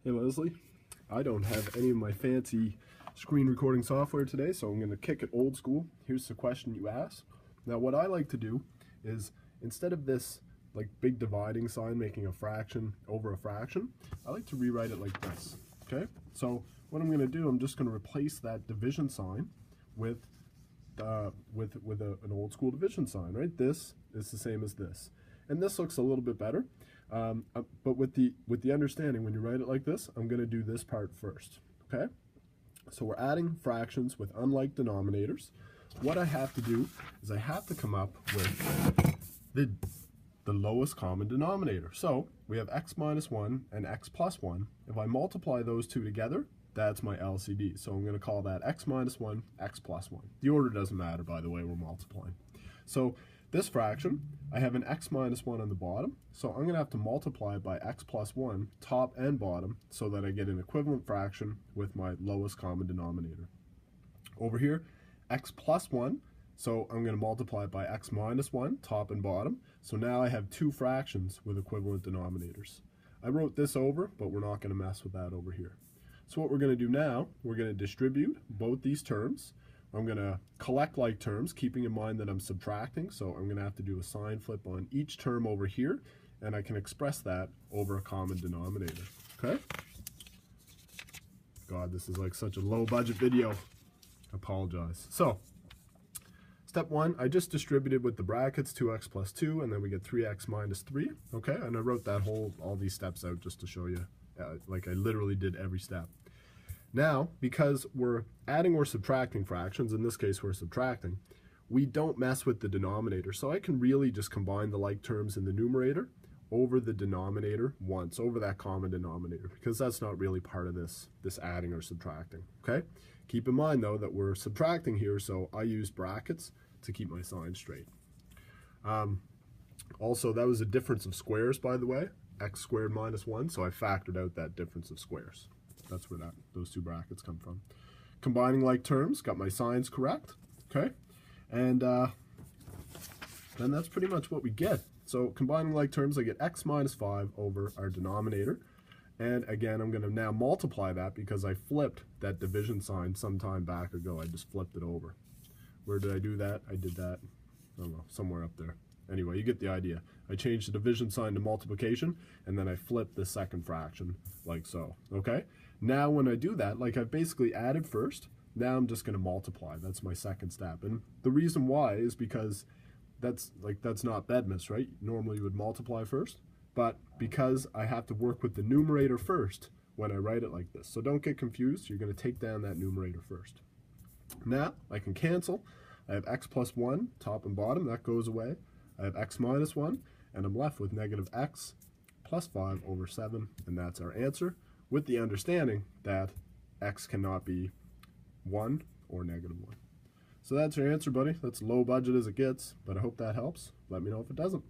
Hey Leslie, I don't have any of my fancy screen recording software today, so I'm going to kick it old school. Here's the question you asked. Now what I like to do is, instead of this like big dividing sign making a fraction over a fraction, I like to rewrite it like this. Okay, so what I'm going to do, I'm just going to replace that division sign with an old school division sign, right? This is the same as this, and this looks a little bit better. But with the understanding, when you write it like this, I'm going to do this part first. Okay, so we're adding fractions with unlike denominators. What I have to do is I have to come up with the lowest common denominator. So we have x minus 1 and x plus 1. If I multiply those two together, that's my LCD. So I'm going to call that x minus 1, x plus 1. The order doesn't matter, by the way, we're multiplying. So this fraction, I have an x minus 1 on the bottom, so I'm going to have to multiply by x plus 1, top and bottom, so that I get an equivalent fraction with my lowest common denominator. Over here, x plus 1, so I'm going to multiply by x minus 1, top and bottom, so now I have two fractions with equivalent denominators. I wrote this over, but we're not going to mess with that over here. So what we're going to do now, we're going to distribute both these terms. I'm going to collect like terms, keeping in mind that I'm subtracting, so I'm going to have to do a sign flip on each term over here, and I can express that over a common denominator. Okay? God, this is like such a low budget video. I apologize. So, step one, I just distributed with the brackets 2x plus 2, and then we get 3x minus 3. Okay, and I wrote that all these steps out just to show you, like I literally did every step. Now, because we're adding or subtracting fractions, in this case we're subtracting, we don't mess with the denominator. So I can really just combine the like terms in the numerator over the denominator once, over that common denominator, because that's not really part of this adding or subtracting, okay? Keep in mind, though, that we're subtracting here, so I use brackets to keep my sign straight. Also, that was a difference of squares, by the way, x squared minus 1, so I factored out that difference of squares. That's where those two brackets come from. Combining like terms, got my signs correct, okay? And then that's pretty much what we get. So combining like terms, I get x minus 5 over our denominator. And again, I'm going to now multiply that because I flipped that division sign some time back ago. I just flipped it over. Where did I do that? I did that, I don't know, somewhere up there. Anyway, you get the idea. I changed the division sign to multiplication, and then I flipped the second fraction like so, okay? Now when I do that, like I've basically added first, now I'm just going to multiply. That's my second step. And the reason why is because that's not Bedmas, right? Normally you would multiply first, but because I have to work with the numerator first when I write it like this. So don't get confused. You're going to take down that numerator first. Now I can cancel. I have x plus 1, top and bottom, that goes away. I have x minus 1, and I'm left with negative x plus 5 over 7, and that's our answer, with the understanding that x cannot be 1 or negative 1. So that's your answer, buddy. That's low budget as it gets, but I hope that helps. Let me know if it doesn't.